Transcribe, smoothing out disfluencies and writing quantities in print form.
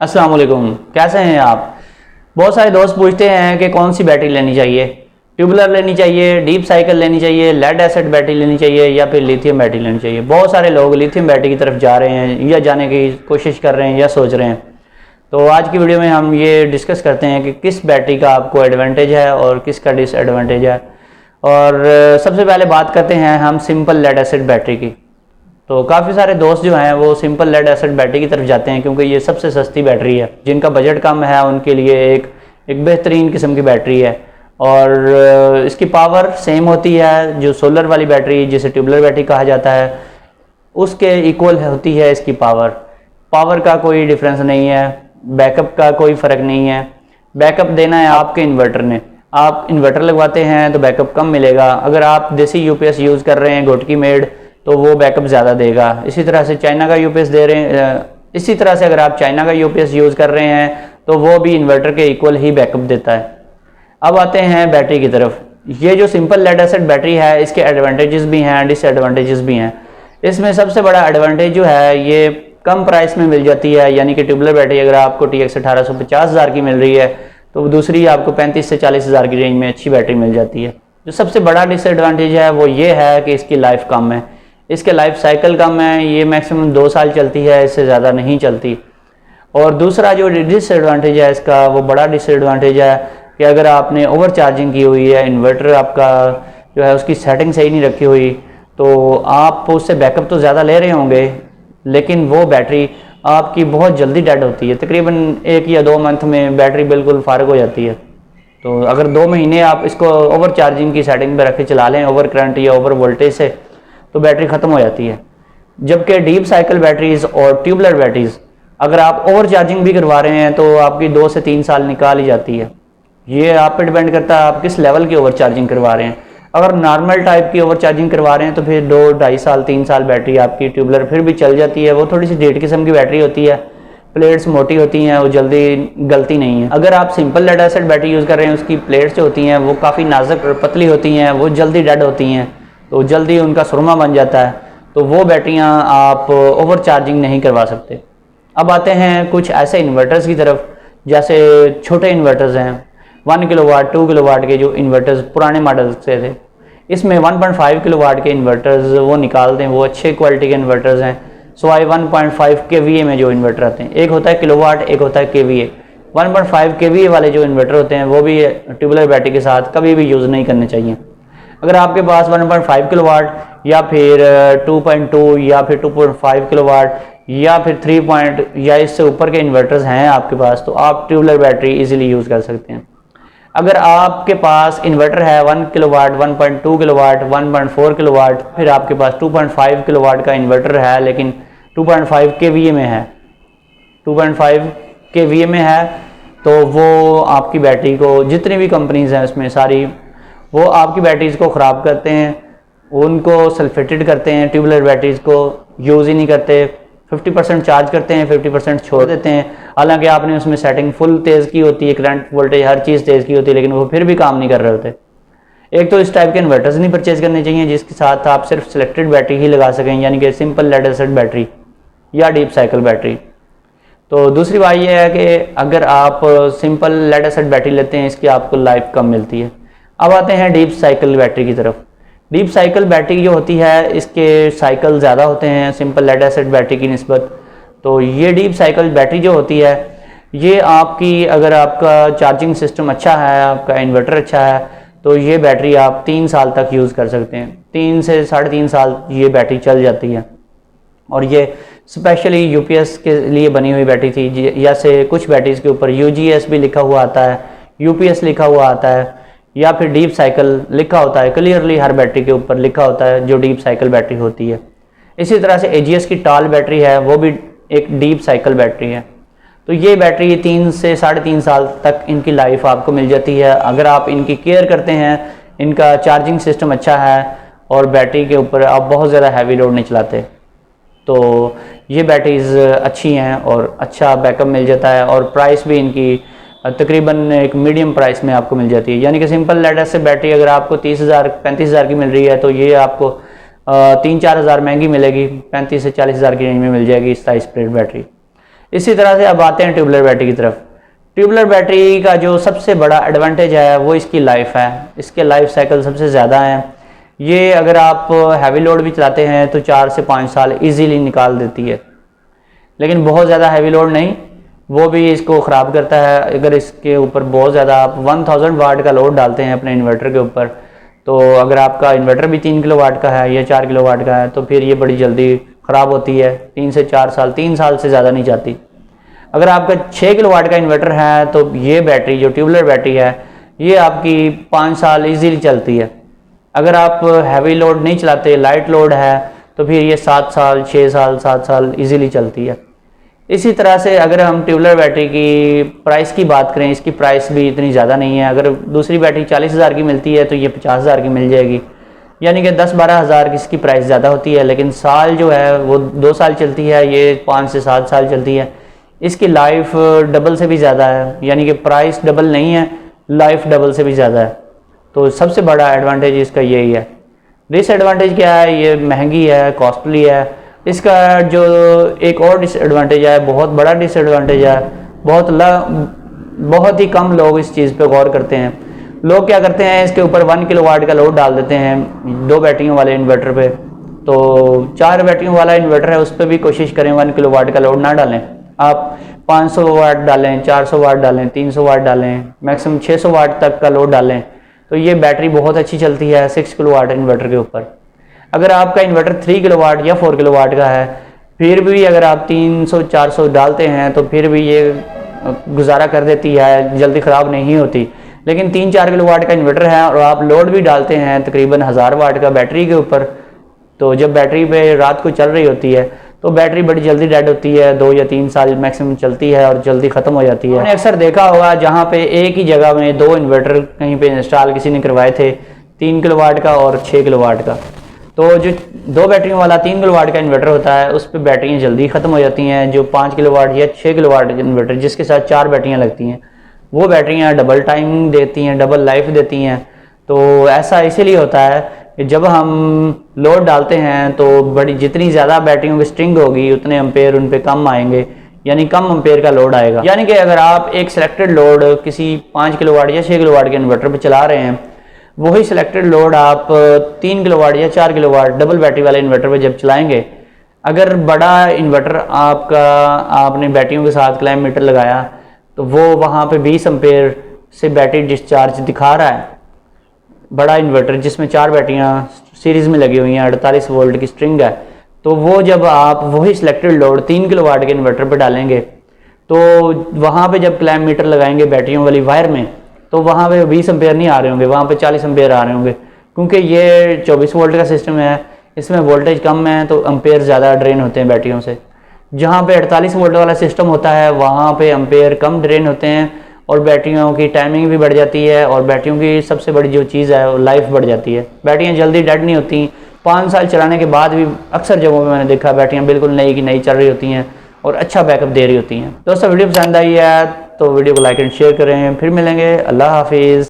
अस्सलाम वालेकुम, कैसे हैं आप। बहुत सारे दोस्त पूछते हैं कि कौन सी बैटरी लेनी चाहिए, ट्यूबुलर लेनी चाहिए, डीप साइकिल लेनी चाहिए, लेड एसिड बैटरी लेनी चाहिए या फिर लिथियम बैटरी लेनी चाहिए। बहुत सारे लोग लिथियम बैटरी की तरफ जा रहे हैं या जाने की कोशिश कर रहे हैं या सोच रहे हैं। तो आज की वीडियो में हम ये डिस्कस करते हैं कि किस बैटरी का आपको एडवांटेज है और किसका डिसएडवांटेज है। और सबसे पहले बात करते हैं हम सिंपल लेड एसिड बैटरी की। तो काफ़ी सारे दोस्त जो हैं वो सिंपल लेड एसिड बैटरी की तरफ जाते हैं क्योंकि ये सबसे सस्ती बैटरी है। जिनका बजट कम है उनके लिए एक बेहतरीन किस्म की बैटरी है और इसकी पावर सेम होती है। जो सोलर वाली बैटरी जिसे ट्यूबुलर बैटरी कहा जाता है उसके इक्वल होती है इसकी पावर का कोई डिफरेंस नहीं है, बैकअप का कोई फ़र्क नहीं है। बैकअप देना है आपके इन्वर्टर ने, आप इन्वर्टर लगवाते हैं तो बैकअप कम मिलेगा। अगर आप देसी यूपीएस यूज़ कर रहे हैं घोटकी मेड तो वो बैकअप ज़्यादा देगा। इसी तरह से चाइना का यूपीएस दे रहे हैं, इसी तरह से अगर आप चाइना का यूपीएस यूज़ कर रहे हैं तो वो भी इन्वर्टर के इक्वल ही बैकअप देता है। अब आते हैं बैटरी की तरफ। ये जो सिंपल लेड एसिड बैटरी है इसके एडवांटेजेस भी हैं, डिसएडवांटेजेस भी हैं। इसमें सबसे बड़ा एडवांटेज जो है ये कम प्राइस में मिल जाती है, यानी कि ट्यूबुलर बैटरी अगर आपको TX 1850,000 की मिल रही है तो दूसरी आपको 35 से 40,000 की रेंज में अच्छी बैटरी मिल जाती है। जो सबसे बड़ा डिसएडवांटेज है वो ये है कि इसकी लाइफ कम है, इसके लाइफ साइकिल कम है। ये मैक्सिमम 2 साल चलती है, इससे ज़्यादा नहीं चलती। और दूसरा जो डिसएडवांटेज है इसका, वो बड़ा डिसएडवांटेज है कि अगर आपने ओवर चार्जिंग की हुई है, इन्वर्टर आपका जो है उसकी सेटिंग सही नहीं रखी हुई, तो आप उससे बैकअप तो ज़्यादा ले रहे होंगे लेकिन वो बैटरी आपकी बहुत जल्दी डेड होती है। तकरीबन 1 या 2 मंथ में बैटरी बिल्कुल फारग हो जाती है। तो अगर 2 महीने आप इसको ओवर चार्जिंग की सेटिंग पर रख के चला लें ओवर करंट या ओवर वोल्टेज से, तो बैटरी ख़त्म हो जाती है। जबकि डीप साइकिल बैटरीज और ट्यूबुलर बैटरीज अगर आप ओवर चार्जिंग भी करवा रहे हैं तो आपकी 2 से 3 साल निकाल ही जाती है। ये आप पे डिपेंड करता है आप किस लेवल की ओवर चार्जिंग करवा रहे हैं। अगर नॉर्मल टाइप की ओवर चार्जिंग करवा रहे हैं तो फिर 2, 2.5 साल 3 साल बैटरी आपकी ट्यूबुलर फिर भी चल जाती है। वो थोड़ी सी डेढ़ किस्म की बैटरी होती है, प्लेट्स मोटी होती हैं, वो जल्दी गलती नहीं है। अगर आप simple lead acid battery use कर रहे हैं उसकी प्लेट्स जो होती हैं वो काफ़ी नाजुक और पतली होती हैं, वो जल्दी डेड होती हैं, तो जल्दी उनका सुरमा बन जाता है। तो वो बैटरियां आप ओवर चार्जिंग नहीं करवा सकते। अब आते हैं कुछ ऐसे इन्वर्टर्स की तरफ, जैसे छोटे इन्वर्टर्स हैं 1 किलोवाट 2 किलोवाट के जो इन्वर्टर्स पुराने मॉडल से थे। इसमें 1.5 किलोवाट के इन्वर्टर्स वो निकाल दें, वो अच्छे क्वालिटी के इन्वर्टर्स हैं। सवाई 1.5 kVA में जो इन्वर्टर आते हैं, एक होता है किलोवाट, एक होता है kVA। 1.5 kVA वाले जो इन्वर्टर होते हैं वो भी ट्यूबुलर बैटरी के साथ कभी भी यूज़ नहीं करने चाहिए। अगर आपके पास 1.5 किलोवाट या फिर 2.2 या फिर 2.5 kilowatt या फिर 3 या इससे ऊपर के इन्वर्टर्स हैं आपके पास, तो आप ट्यूबुलर बैटरी इजीली यूज़ कर सकते हैं। अगर आपके पास इन्वर्टर है 1 किलोवाट, 1.2 किलोवाट, 1.4 किलोवाट, फिर आपके पास 2.5 किलोवाट का इन्वर्टर है लेकिन 2.5 kVA में है, 2.5 kVA में है, तो वो आपकी बैटरी को, जितनी भी कंपनीज हैं उसमें सारी, वो आपकी बैटरीज को ख़राब करते हैं, उनको सल्फेटेड करते हैं, ट्यूबुलर बैटरीज को यूज़ ही नहीं करते। 50% चार्ज करते हैं, 50% छोड़ देते हैं। हालांकि आपने उसमें सेटिंग फुल तेज़ की होती है, करंट वोल्टेज हर चीज़ तेज़ की होती है, लेकिन वो फिर भी काम नहीं कर रहे होते। एक तो इस टाइप के इन्वर्टर्स नहीं परचेज करने चाहिए जिसके साथ आप सिर्फ सिलेक्टेड बैटरी ही लगा सकें, यानी कि सिंपल लेड एसिड बैटरी या डीप साइकिल बैटरी। तो दूसरी बात यह है कि अगर आप सिंपल लेड एसिड बैटरी लेते हैं इसकी आपको लाइफ कम मिलती है। अब आते हैं डीप साइकिल बैटरी की तरफ। डीप साइकिल बैटरी जो होती है इसके साइकिल ज़्यादा होते हैं सिंपल लेड एसिड बैटरी की निस्बत। तो ये डीप साइकिल बैटरी जो होती है ये आपकी, अगर आपका चार्जिंग सिस्टम अच्छा है, आपका इन्वर्टर अच्छा है, तो ये बैटरी आप 3 साल तक यूज़ कर सकते हैं। 3 से 3.5 साल ये बैटरी चल जाती है। और ये स्पेशली यूपीएस के लिए बनी हुई बैटरी थी। जैसे कुछ बैटरीज के ऊपर UGS भी लिखा हुआ आता है, UPS लिखा हुआ आता है, या फिर डीप साइकिल लिखा होता है। क्लियरली हर बैटरी के ऊपर लिखा होता है जो डीप साइकिल बैटरी होती है। इसी तरह से AGS की टाल बैटरी है, वो भी एक डीप साइकिल बैटरी है। तो ये बैटरी 3 से 3.5 साल तक इनकी लाइफ आपको मिल जाती है अगर आप इनकी केयर करते हैं, इनका चार्जिंग सिस्टम अच्छा है और बैटरी के ऊपर आप बहुत ज़्यादा हैवी लोड नहीं चलाते। तो ये बैटरीज अच्छी हैं और अच्छा बैकअप मिल जाता है और प्राइस भी इनकी तकरीबन एक मीडियम प्राइस में आपको मिल जाती है। यानी कि सिंपल लेड एसिड बैटरी अगर आपको 30,000 35,000 की मिल रही है तो ये आपको 3-4 हज़ार महंगी मिलेगी, 35 से 40 हज़ार की रेंज में मिल जाएगी इस साइज स्प्लिट बैटरी। इसी तरह से अब आते हैं ट्यूबलर बैटरी की तरफ। ट्यूबलर बैटरी का जो सबसे बड़ा एडवांटेज है वो इसकी लाइफ है। इसके लाइफ साइकिल सबसे ज़्यादा है। ये अगर आप हैवी लोड भी चलाते हैं तो 4 से 5 साल इजीली निकाल देती है, लेकिन बहुत ज़्यादा हैवी लोड नहीं, वो भी इसको ख़राब करता है। अगर इसके ऊपर बहुत ज़्यादा आप 1000 वाट का लोड डालते हैं अपने इन्वर्टर के ऊपर, तो अगर आपका इन्वर्टर भी 3 किलो वाट का है या 4 किलो वाट का है तो फिर ये बड़ी जल्दी ख़राब होती है। 3 से 4 साल, 3 साल से ज़्यादा नहीं जाती। अगर आपका 6 किलो वाट का इन्वर्टर है तो ये बैटरी जो ट्यूबलर बैटरी है ये आपकी 5 साल ईजीली चलती है। अगर आप हैवी लोड नहीं चलाते, लाइट लोड है, तो फिर ये 7 साल, 6 साल, 7 साल ईजीली चलती है। इसी तरह से अगर हम ट्यूबलर बैटरी की प्राइस की बात करें, इसकी प्राइस भी इतनी ज़्यादा नहीं है। अगर दूसरी बैटरी 40,000 की मिलती है तो ये 50,000 की मिल जाएगी, यानी कि 10-12 हज़ार की इसकी प्राइस ज़्यादा होती है। लेकिन साल जो है वो 2 साल चलती है, ये 5 से 7 साल चलती है। इसकी लाइफ डबल से भी ज़्यादा है, यानी कि प्राइस डबल नहीं है, लाइफ डबल से भी ज़्यादा है। तो सबसे बड़ा एडवांटेज इसका यही है। डिसएडवांटेज क्या है? ये महंगी है, कॉस्टली है। इसका जो एक और डिसएडवांटेज है, बहुत बड़ा डिसएडवांटेज है, बहुत ही कम लोग इस चीज़ पे गौर करते हैं। लोग क्या करते हैं, इसके ऊपर 1 किलो वाट का लोड डाल देते हैं 2 बैटरियों वाले इन्वर्टर पे। तो 4 बैटरियों वाला इन्वर्टर है, उस पर भी कोशिश करें 1 किलो वाट का लोड ना डालें। आप 500 वाट डालें, 400 वाट डालें, 300 वाट डालें, मैक्सिमम 600 वाट तक का लोड डालें, तो ये बैटरी बहुत अच्छी चलती है 6 किलो वाट इन्वर्टर के ऊपर। अगर आपका इन्वर्टर 3 किलो वाट या 4 किलो वाट का है, फिर भी अगर आप 300-400 डालते हैं तो फिर भी ये गुजारा कर देती है, जल्दी ख़राब नहीं होती। लेकिन 3-4 किलो वाट का इन्वर्टर है और आप लोड भी डालते हैं तकरीबन 1000 वाट का बैटरी के ऊपर, तो जब बैटरी पे रात को चल रही होती है तो बैटरी बड़ी जल्दी डेड होती है, 2 या 3 साल मैक्सिमम चलती है और जल्दी ख़त्म हो जाती है। मैंने अक्सर देखा होगा जहाँ पे एक ही जगह में 2 इन्वर्टर कहीं पे इंस्टॉल किसी ने करवाए थे, 3 किलो वाट का और 6 किलो वाट का। तो जो 2 बैटरियों वाला 3 किलो वाट का इन्वर्टर होता है उस पर बैटरियाँ जल्दी ख़त्म हो जाती हैं। जो 5 किलो वाट या 6 किलो वाट इन्वर्टर जिसके साथ 4 बैटरियाँ लगती हैं, वो बैटरियाँ डबल टाइम देती हैं, डबल लाइफ देती हैं। तो ऐसा इसीलिए होता है कि जब हम लोड डालते हैं तो बड़ी जितनी ज़्यादा बैटरियों की स्ट्रिंग होगी उतने एम्पेयर उन पे कम आएंगे, यानी कम एम्पेयर का लोड आएगा। यानी कि अगर आप एक सिलेक्टेड लोड किसी 5 किलो वाट या 6 किलो वाट के इन्वर्टर पे चला रहे हैं, वही सिलेक्टेड लोड आप 3 किलो वाट या 4 किलो वाट डबल बैटरी वाले इन्वर्टर पे जब चलाएंगे, अगर बड़ा इन्वर्टर आपने बैटरियों के साथ क्लैम्प मीटर लगाया तो वो वहाँ पे 20 एम्पेयर से बैटरी डिस्चार्ज दिखा रहा है। बड़ा इन्वर्टर जिसमें 4 बैटरियाँ सीरीज़ में लगी हुई हैं, 48 वोल्ट की स्ट्रिंग है, तो वो जब आप वही सिलेक्टेड लोड 3 किलो वाट के इन्वर्टर पे डालेंगे तो वहाँ पे जब क्लैम्प मीटर लगाएंगे बैटरियों वाली वायर में, तो वहाँ पे 20 एम्पेयर नहीं आ रहे होंगे, वहाँ पे 40 एम्पेयर आ रहे होंगे, क्योंकि ये 24 वोल्ट का सिस्टम है, इसमें वोल्टेज कम है तो एम्पेयर ज़्यादा ड्रेन होते हैं बैटरियों से। जहाँ पे 48 वोल्ट वाला सिस्टम होता है वहाँ पे एम्पेयर कम ड्रेन होते हैं और बैटरियों की टाइमिंग भी बढ़ जाती है, और बैटरियों की सबसे बड़ी जो चीज़ है वो लाइफ बढ़ जाती है। बैटरियाँ जल्दी डेड नहीं होती। 5 साल चलाने के बाद भी अक्सर जगहों में मैंने देखा बैटरियाँ बिल्कुल नई की नई चल रही होती हैं और अच्छा बैकअप दे रही होती हैं। दोस्तों वीडियो पसंद आई है तो वीडियो को लाइक एंड शेयर करें। फिर मिलेंगे, अल्लाह हाफिज़।